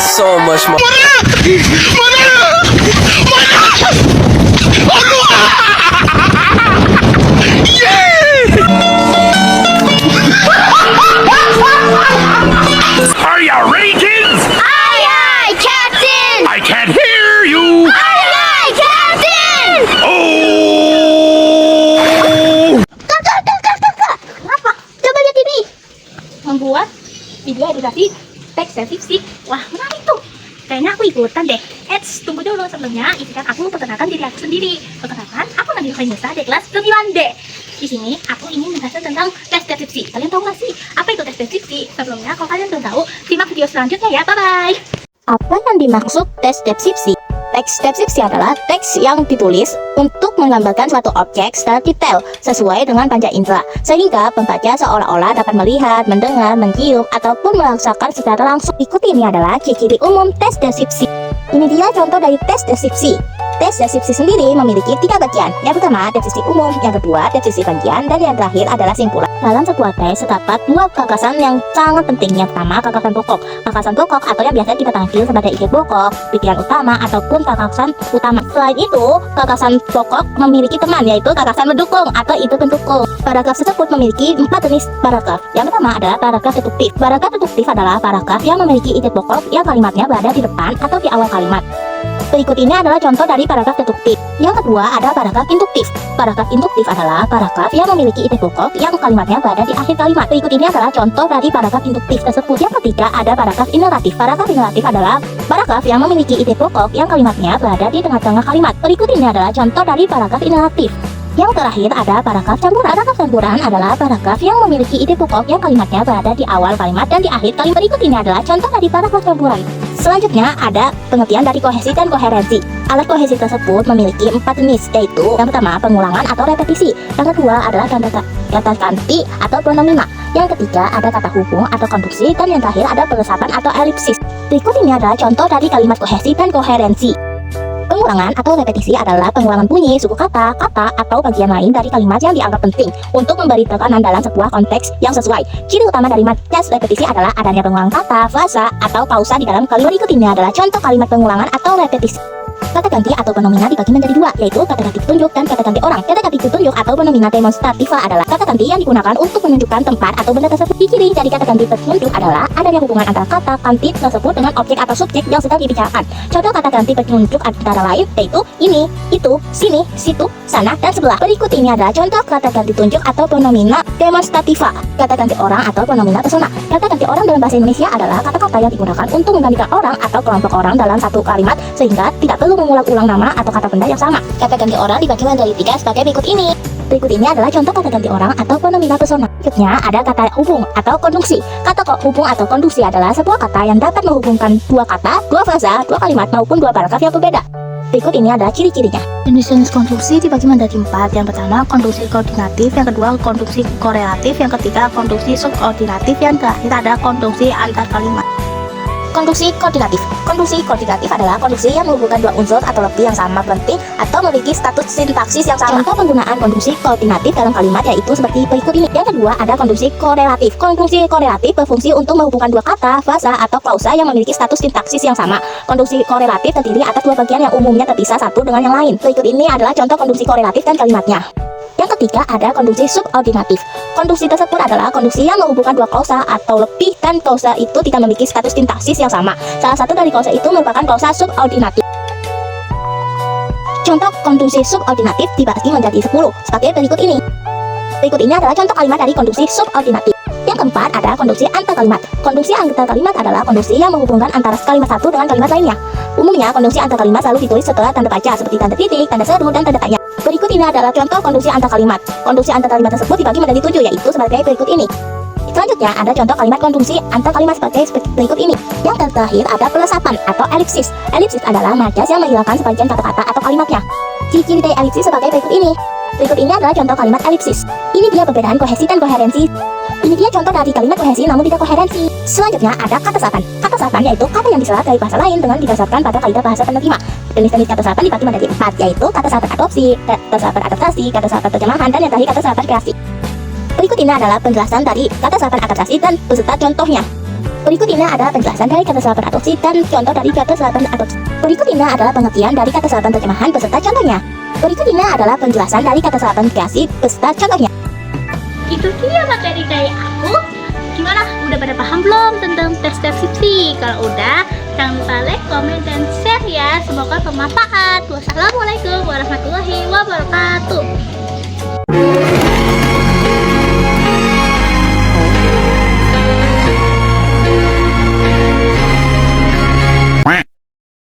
so much more. Are you ready, kids? Aye, aye, Captain! I can't hear you. Aye, aye, Captain! Oh! Kakak! Apa? Coba lihat ini. Membuat video edukasi teks deskripsi. Wah, menarik tuh. Kayaknya aku ikutan deh. Eits, tunggu dulu sebelumnya. Izinkan aku memperkenalkan diri aku sendiri. Perkenalkan, aku Nabila Khairunnisa di kelas 9D. Di sini aku ingin menjelaskan tentang tes deskripsi. Kalian tahu nggak sih apa itu tes deskripsi? Sebelumnya, kalau kalian belum tahu, simak video selanjutnya ya. Bye-bye. Apa yang dimaksud tes deskripsi? Teks deskripsi adalah teks yang ditulis untuk menggambarkan suatu objek secara detail sesuai dengan panca indera, sehingga pembaca seolah-olah dapat melihat, mendengar, mencium, ataupun merasakan secara langsung. Berikut ini adalah ciri-ciri umum tes deskripsi. Ini dia contoh dari tes deskripsi. Tes deskripsi sendiri memiliki 3 bagian. Yang pertama, deskripsi umum, yang kedua, deskripsi bagian, dan yang terakhir adalah simpulan. Dalam sebuah tes terdapat 2 gagasan yang sangat penting. Yang pertama, gagasan pokok. Gagasan pokok atau yang biasa kita panggil sebagai ide pokok, pikiran utama, ataupun gagasan utama. Selain itu, gagasan pokok memiliki teman, yaitu gagasan mendukung atau ide pendukung. Paragraf tersebut memiliki 4 jenis paragraf. Yang pertama adalah paragraf deduktif. Paragraf deduktif adalah paragraf yang memiliki ide pokok yang kalimatnya berada di depan atau di awal kalimat. Berikut ini adalah contoh dari paragraf deduktif. Yang kedua ada paragraf induktif. Paragraf induktif adalah paragraf yang memiliki ide pokok yang kalimatnya berada di akhir kalimat. Berikut ini adalah contoh dari paragraf induktif tersebut. Yang ketiga ada paragraf ineratif. Paragraf ineratif adalah paragraf yang memiliki ide pokok yang kalimatnya berada di tengah-tengah kalimat. Berikut ini adalah contoh dari paragraf ineratif. Yang terakhir ada paragraf campuran. Paragraf campuran adalah paragraf yang memiliki ide pokok yang kalimatnya berada di awal kalimat dan di akhir kalimat. Berikut ini adalah contoh dari paragraf campuran. Selanjutnya ada pengertian dari kohesi dan koherensi. Alat kohesi tersebut memiliki 4 jenis, yaitu yang pertama pengulangan atau repetisi, yang kedua adalah kata ganti atau pronomina, yang ketiga ada kata hubung atau konduksi, dan yang terakhir ada peresapan atau elipsis. Berikut ini adalah contoh dari kalimat kohesi dan koherensi. Pengulangan atau repetisi adalah pengulangan bunyi, suku kata, atau bagian lain dari kalimat yang dianggap penting untuk memberi tekanan dalam sebuah konteks yang sesuai. Ciri utama dari tes repetisi adalah adanya pengulangan kata, frasa, atau pausa di dalam kalimat. Berikut ini adalah contoh kalimat pengulangan atau repetisi. Kata ganti atau pronomina dibagi menjadi 2, yaitu kata ganti petunjuk dan kata ganti orang. Kata ganti petunjuk atau pronomina demonstrativa adalah kata ganti yang digunakan untuk menunjukkan tempat atau benda tersebut. Ciri dari kata ganti petunjuk adalah adanya hubungan antara kata ganti tersebut dengan objek atau subjek yang sedang dibicarakan. Contoh kata ganti petunjuk antara lain yaitu ini, itu, sini, situ, sana, dan sebelah. Berikut ini adalah contoh kata ganti tunjuk atau pronomina demonstrativa. Kata ganti orang atau pronomina persona. Kata ganti orang dalam bahasa Indonesia adalah kata-kata yang digunakan untuk menggantikan orang atau kelompok orang dalam satu kalimat sehingga tidak perlu mengulang-ulang nama atau kata benda yang sama. Kata ganti orang dibagi menjadi 3 sebagai berikut ini. Berikut ini adalah contoh kata ganti orang atau pronomina persona. Berikutnya ada kata hubung atau konjungsi. Kata hubung atau konjungsi adalah sebuah kata yang dapat menghubungkan 2 kata, 2 frasa, 2 kalimat maupun 2 paragraf yang berbeda. Berikut ini adalah ciri-cirinya. Jenis-jenis konjungsi dibagi menjadi 4. Yang pertama konjungsi koordinatif, yang kedua konjungsi korelatif, yang ketiga konjungsi subordinatif, yang terakhir ada konjungsi antar kalimat. Konjungsi koordinatif. Konjungsi koordinatif adalah konjungsi yang menghubungkan 2 unsur atau lebih yang sama penting atau memiliki status sintaksis yang sama. Contoh penggunaan konjungsi koordinatif dalam kalimat yaitu seperti berikut ini. Yang kedua ada konjungsi korelatif. Konjungsi korelatif berfungsi untuk menghubungkan 2 kata, frasa, atau klausa yang memiliki status sintaksis yang sama. Konjungsi korelatif terdiri atas 2 bagian yang umumnya terpisah satu dengan yang lain. Berikut ini adalah contoh konjungsi korelatif dan kalimatnya. Yang ketiga ada konjungsi subordinatif. Konjungsi tersebut adalah konjungsi yang menghubungkan 2 klausa atau lebih dan klausa itu tidak memiliki status sintaksis yang sama. Salah satu dari klausa itu merupakan klausa subordinatif. Contoh konjungsi subordinatif dibagi menjadi 10 sebagai berikut ini. Berikut ini adalah contoh kalimat dari konjungsi subordinatif. Yang keempat ada konjungsi antar kalimat. Konjungsi antar kalimat adalah konjungsi yang menghubungkan antara kalimat satu dengan kalimat lainnya. Umumnya konjungsi antar kalimat selalu ditulis setelah tanda baca seperti tanda titik, tanda seru, dan tanda tanya. Berikut ini adalah contoh konjungsi antar kalimat. Konjungsi antar kalimat tersebut dibagi menjadi 7 yaitu sebagai berikut ini. Selanjutnya ada contoh kalimat konjungsi antar kalimat sebagai berikut ini. Yang terakhir ada peresapan atau elipsis. Elipsis adalah majas yang menghilangkan sebagian kata-kata atau kalimatnya. Ciri-ciri dari elipsis sebagai berikut ini. Berikut ini adalah contoh kalimat elipsis. Ini dia perbedaan kohesi dan koherensi. Ini dia contoh dari kalimat kohesi namun tidak koherensi. Selanjutnya ada kata serapan. Kata serapan yaitu kata yang diserap dari bahasa lain dengan didasarkan pada kaidah bahasa penerima. Jenis-jenis kata serapan dibagi menjadi 4 yaitu kata serapan adopsi, kata serapan adaptasi, kata serapan terjemahan, dan yang terakhir kata serapan kreasi. Berikut ini adalah penjelasan dari kata serapan adaptasi dan beserta contohnya. Berikut ini adalah penjelasan dari kata serapan adopsi dan contoh dari kata serapan adopsi. Berikut ini adalah pengertian dari kata serapan terjemahan beserta contohnya. Berikut ini adalah penjelasan dari kata serapan kreasi beserta contohnya. Itu dia materi dari aku. Gimana? Udah pada paham belum tentang tes skripsi? Kalau udah, jangan lupa like, komen, dan share ya. Semoga bermanfaat. Wassalamualaikum warahmatullahi wabarakatuh.